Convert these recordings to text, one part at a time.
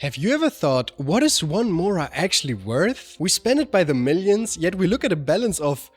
Have you ever thought, what is one Mora actually worth? We spend it by the millions, yet we look at a balance of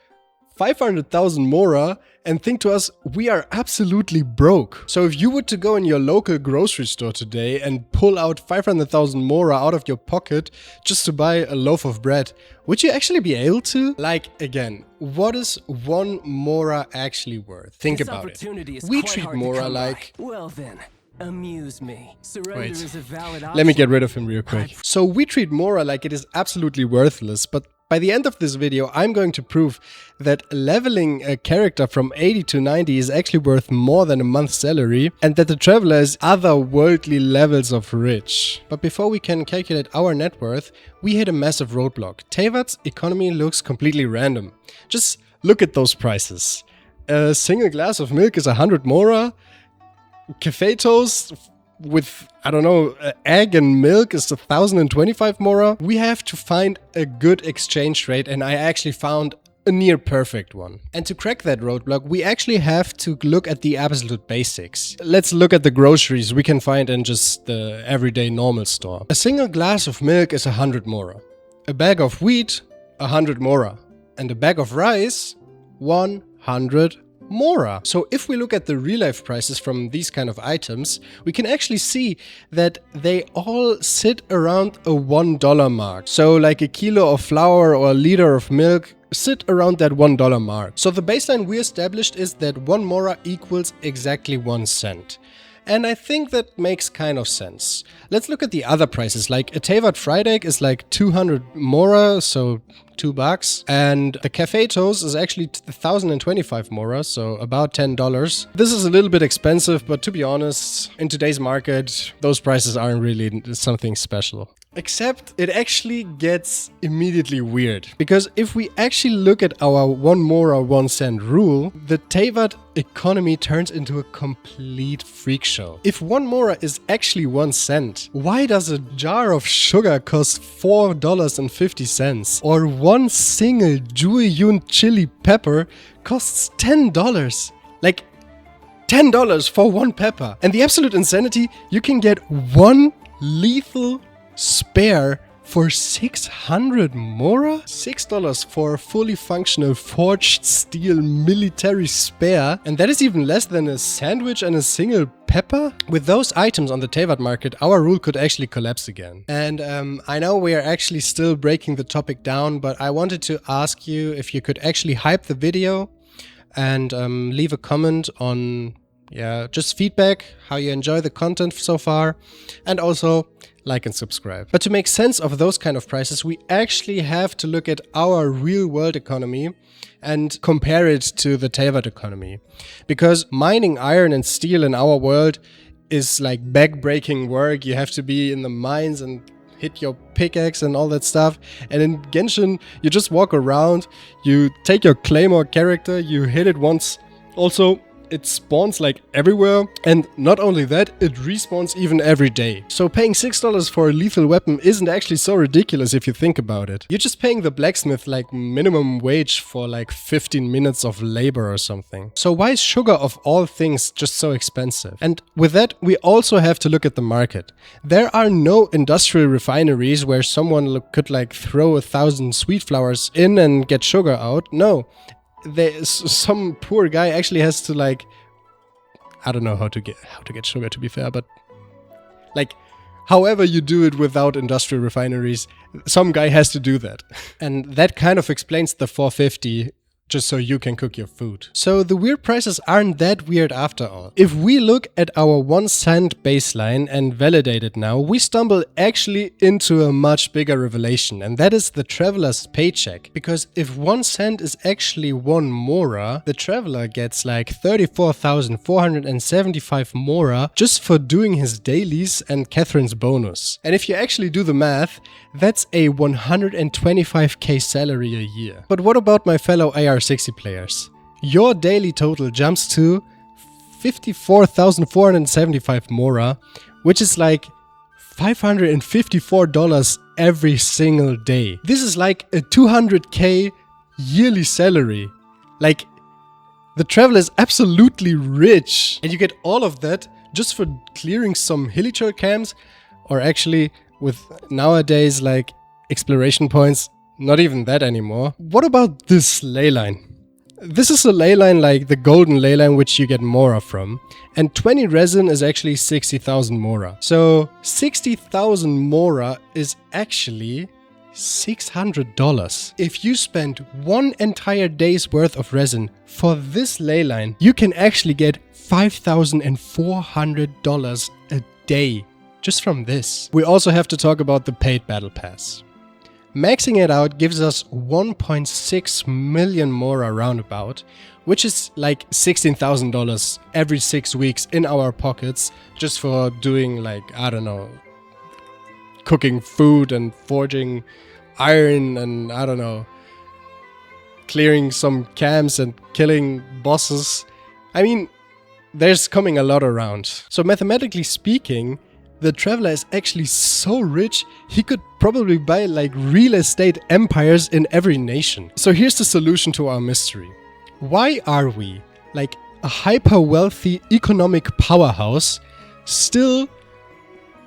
500,000 Mora and think to us, we are absolutely broke. So if you were to go in your local grocery store today and pull out 500,000 Mora out of your pocket just to buy a loaf of bread, would you actually be able to? Like, again, what is one Mora actually worth? Think about it. We treat Mora like... Well then, amuse me. Surrender Wait, is a valid option. let me get rid of him real quick. So we treat Mora like it is absolutely worthless, but by the end of this video, I'm going to prove that leveling a character from 80 to 90 is actually worth more than a month's salary, and that the Traveler is otherworldly levels of rich. But before we can calculate our net worth, we hit a massive roadblock. Teyvat's economy looks completely random. Just look at those prices. A single glass of milk is 100 Mora. Cafe toast with, I don't know, egg and milk is 1,025 Mora. We have to find a good exchange rate, and I actually found a near perfect one. And to crack that roadblock, we actually have to look at the absolute basics. Let's look at the groceries we can find in just the everyday normal store. A single glass of milk is 100 Mora. A bag of wheat, 100 Mora. And a bag of rice, 100 Mora. So if we look at the real life prices from these kind of items, we can actually see that they all sit around a $1 mark. So like a kilo of flour or a liter of milk sit around that $1 mark. So the baseline we established is that 1 Mora equals exactly 1 cent. And I think that makes kind of sense. Let's look at the other prices. Like a Teyvat fried egg is like 200 Mora, so $2. And the cafe toast is actually 1,025 Mora, so about $10. This is a little bit expensive, but to be honest, in today's market, those prices aren't really something special. Except it actually gets immediately weird. Because if we actually look at our 1 Mora 1 cent rule, the Teyvat economy turns into a complete freak show. If 1 Mora is actually 1 cent, why does a jar of sugar cost $4.50? Or one single Jueyun chili pepper costs $10? Like, $10 for one pepper. And the absolute insanity, you can get one lethal spare for 600 Mora? $6 for a fully functional forged steel military spare, and that is even less than a sandwich and a single pepper? With those items on the Teyvat market, our rule could actually collapse again. And I know we are actually still breaking the topic down, but I wanted to ask you if you could actually hype the video and leave a comment on just feedback, how you enjoy the content so far, and also like and subscribe. But to make sense of those kind of prices, we actually have to look at our real world economy and compare it to the Teyvat economy. Because mining iron and steel in our world is like back-breaking work. You have to be in the mines and hit your pickaxe and all that stuff. And in Genshin, you just walk around, you take your Claymore character, you hit it once. Also, it spawns like everywhere, and not only that, it respawns even every day. So paying $6 for a lethal weapon isn't actually so ridiculous if you think about it. You're just paying the blacksmith like minimum wage for like 15 minutes of labor or something. So why is sugar of all things just so expensive? And with that, we also have to look at the market. There are no industrial refineries where someone could like throw 1,000 sweet flowers in and get sugar out. No. Some poor guy actually has to like, I don't know how to get sugar, to be fair, but like however you do it without industrial refineries, some guy has to do that. And that kind of explains the 450 just so you can cook your food. So the weird prices aren't that weird after all. If we look at our 1 cent baseline and validate it now, we stumble actually into a much bigger revelation, and that is the Traveler's paycheck. Because if 1 cent is actually 1 Mora, the Traveler gets like 34,475 Mora just for doing his dailies and Catherine's bonus. And if you actually do the math, that's a 125k salary a year. But what about my fellow AR60 players? Your daily total jumps to 54,475 Mora, which is like $554 every single day. This is like a 200k yearly salary. Like, the Traveler is absolutely rich, and you get all of that just for clearing some hilly trail camps, or actually with nowadays like exploration points, not even that anymore. What about this ley line? This is a ley line like the golden ley line which you get Mora from, and 20 resin is actually 60,000 Mora. So 60,000 Mora is actually $600. If you spend one entire day's worth of resin for this ley line, you can actually get $5,400 a day just from this. We also have to talk about the paid battle pass. Maxing it out gives us 1.6 million Mora roundabout, which is like $16,000 every 6 weeks in our pockets just for doing like, I don't know, cooking food and forging iron and I don't know, clearing some camps and killing bosses. I mean, there's coming a lot around. So mathematically speaking, the traveler is actually so rich, he could probably buy like real estate empires in every nation. So here's the solution to our mystery. Why are we, like a hyper wealthy economic powerhouse, still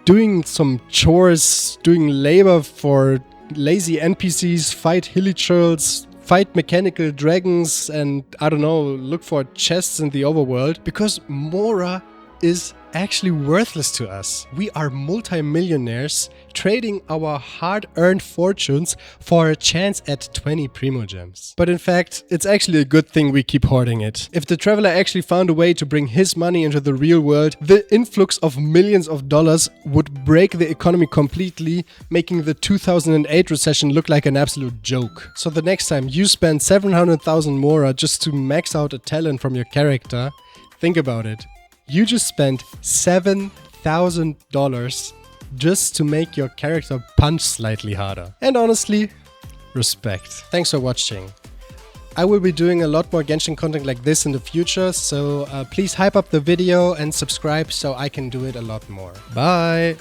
doing some chores, doing labor for lazy NPCs, fight hilichurls, fight mechanical dragons, and I don't know, look for chests in the overworld? Because Mora is actually worthless to us. We are multi-millionaires trading our hard-earned fortunes for a chance at 20 Primo Gems. But in fact, it's actually a good thing we keep hoarding it. If the traveler actually found a way to bring his money into the real world, the influx of millions of dollars would break the economy completely, making the 2008 recession look like an absolute joke. So the next time you spend 700,000 Mora just to max out a talent from your character, think about it. You just spent $7,000 just to make your character punch slightly harder. And honestly, respect. Thanks for watching. I will be doing a lot more Genshin content like this in the future, so please hype up the video and subscribe so I can do it a lot more. Bye!